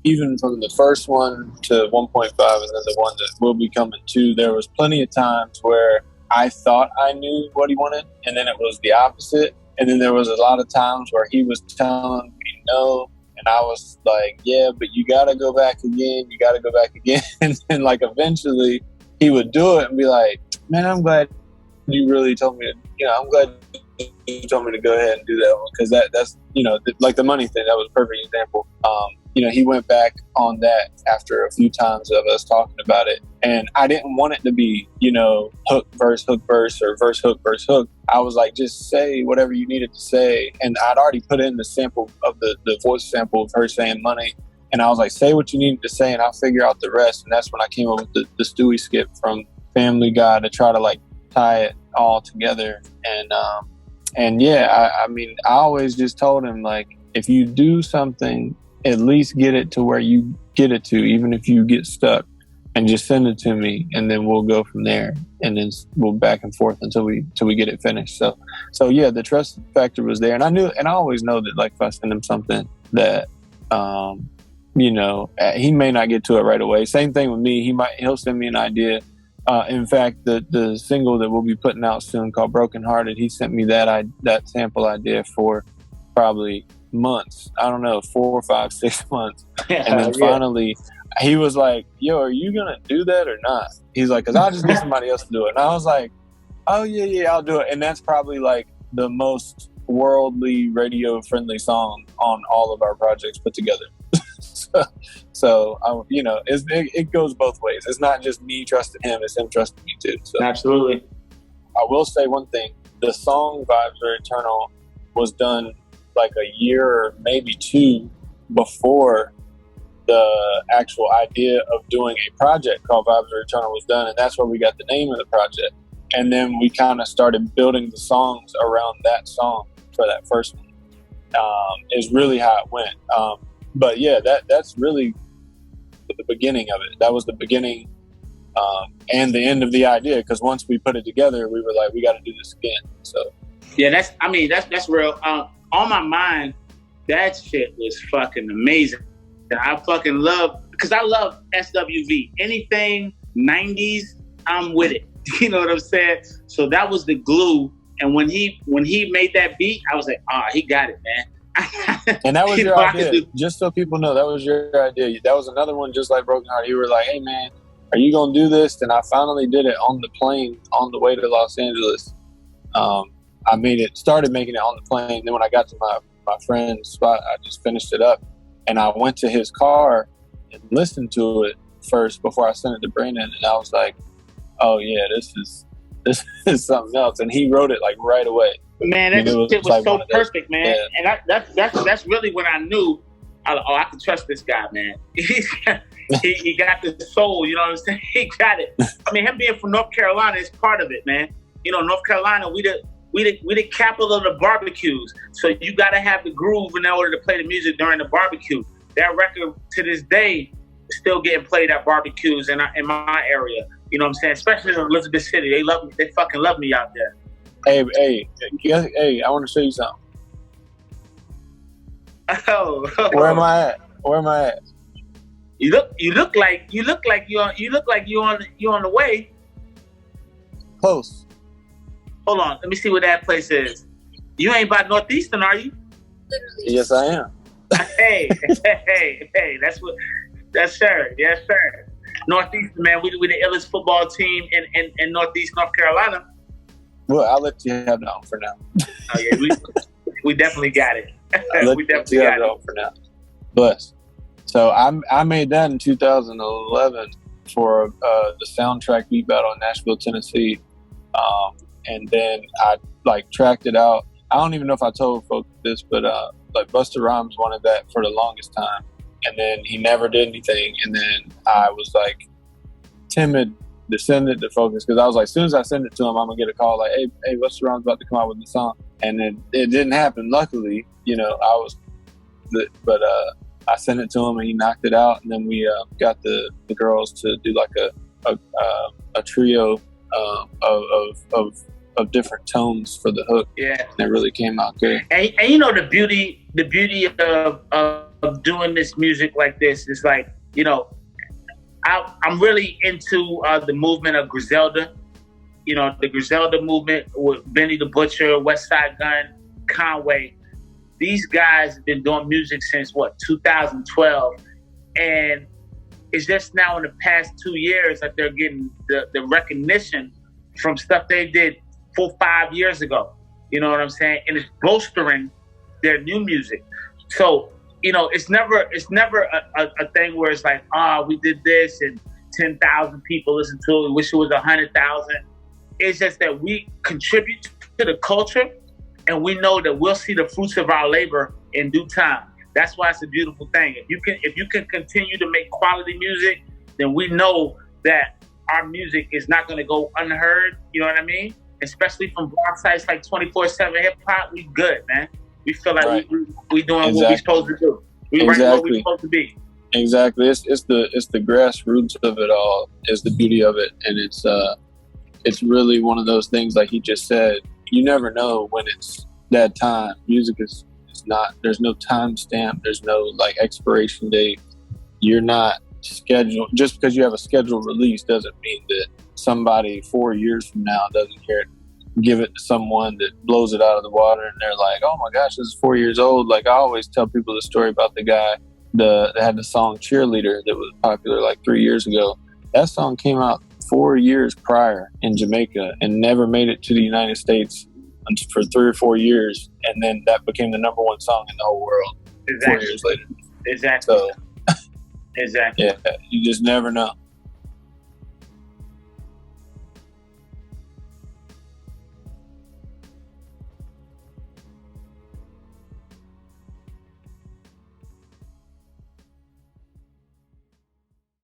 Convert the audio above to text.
even from the first one to 1.5 and then the one that will be coming 2, there was plenty of times where I thought I knew what he wanted, and then it was the opposite. And then there was a lot of times where he was telling me no, and I was like, yeah, but you got to go back again. You got to go back again. And like eventually he would do it and be like, man, I'm glad you really told me to, I'm glad you told me to go ahead and do that one. Cause that's, like the money thing, that was a perfect example. He went back on that after a few times of us talking about it. And I didn't want it to be, hook, verse, or verse, hook, verse, hook. I was like, just say whatever you needed to say. And I'd already put in the sample of the voice sample of her saying money. And I was like, say what you needed to say and I'll figure out the rest. And that's when I came up with the Stewie skip from Family Guy to try to like tie it all together. And yeah, I mean, I always just told him, like, if you do something, at least get it to where you get it to, even if you get stuck, and just send it to me, and then we'll go from there, and then we'll back and forth until we get it finished. So yeah, the trust factor was there, and I always know that, like, if I send him something that, he may not get to it right away. Same thing with me. He'll send me an idea. In fact, the single that we'll be putting out soon called Broken Hearted, he sent me that sample idea for probably months. I don't know, 4, 5, 6 months. And then finally he was like, yo, are you gonna do that or not? He's like, because I'll just get somebody else to do it. And I was like, oh yeah, I'll do it. And that's probably like the most worldly radio friendly song on all of our projects put together. So it goes both ways. It's not just me trusting him, it's him trusting me too. So absolutely. I will say one thing. The song Vibes Are Eternal was done like a year or maybe 2 before the actual idea of doing a project called Vibes Are Eternal was done, and that's where we got the name of the project. And then we kind of started building the songs around that song for that first one. Is really how it went. But yeah, that's really the beginning of it. That was the beginning and the end of the idea, because once we put it together, we were like, we got to do this again. So yeah, that's real. On my mind, that shit was fucking amazing. I fucking love, because I love SWV. Anything 90s, I'm with it. You know what I'm saying? So that was the glue. And when he made that beat, I was like, he got it, man. And that was your idea. Just so people know, that was your idea. That was another one just like Broken Heart. You were like, hey man, are you gonna do this? And I finally did it on the plane on the way to Los Angeles. I started making it on the plane. Then when I got to my friend's spot, I just finished it up. And I went to his car and listened to it first before I sent it to Brandon. And I was like, oh yeah, this is something else. And he wrote it like right away. Man, that shit was like so perfect, man. Yeah. And that's really when I knew, I can trust this guy, man. he got the soul, you know what I'm saying? He got it. I mean, him being from North Carolina is part of it, man. You know, North Carolina, we the capital of the barbecues. So you got to have the groove in order to play the music during the barbecue. That record to this day is still getting played at barbecues in my area. You know what I'm saying? Especially in Elizabeth City. They love me. They fucking love me out there. Hey, I want to show you something. Oh. Where am I at? You look like you on the way. Close. Hold on, let me see what that place is. You ain't by Northeastern, are you? Yes, I am. Hey, that's sir. Yes, sir. Northeastern, man, we the illest football team in Northeast North Carolina. Well, I'll let you have that on for now. Oh yeah, we definitely got it. We definitely got it on for now. Bless. So I made that in 2011 for the soundtrack beat battle in Nashville, Tennessee. And then I like tracked it out. I don't even know if I told folks this, but like Busta Rhymes wanted that for the longest time, and then he never did anything. And then I was like timid to send it to Phocuz, because I was like, as soon as I send it to him, I'm gonna get a call like, hey, Busta Rhymes about to come out with the song, and then it didn't happen. Luckily, but I sent it to him and he knocked it out, and then we got the girls to do like a trio of different tones for the hook. Yeah, and it really came out good. And you know the beauty of doing this music like this is like, you know, I'm really into the movement of Griselda. You know, the Griselda movement with Benny the Butcher, West Side Gun, Conway. These guys have been doing music since, 2012. And it's just now in the past 2 years that they're getting the recognition from stuff they did 4-5 years ago. You know what I'm saying? And it's bolstering their new music. So, you know, it's never a thing where it's like, we did this and 10,000 people listened to it. We wish it was 100,000. It's just that we contribute to the culture, and we know that we'll see the fruits of our labor in due time. That's why it's a beautiful thing. If you can continue to make quality music, then we know that our music is not going to go unheard. You know what I mean? Especially from blog sites like 24/7 Hip Hop, we good, man. We feel like we doing what we supposed to do. We right where we supposed to be. Exactly. It's the grassroots of it all is the beauty of it, and it's really one of those things like he just said. You never know when it's that time. Music is not. There's no time stamp. There's no like expiration date. You're not scheduled. Just because you have a scheduled release doesn't mean that somebody 4 years from now doesn't care. Give it to someone that blows it out of the water, and they're like, "Oh my gosh, this is 4 years old." Like I always tell people the story about the guy that had the song "Cheerleader" that was popular like 3 years ago. That song came out 4 years prior in Jamaica and never made it to the United States for 3 or 4 years, and then that became the number one song in the whole world 4 years later. Exactly. So, exactly. Yeah, you just never know.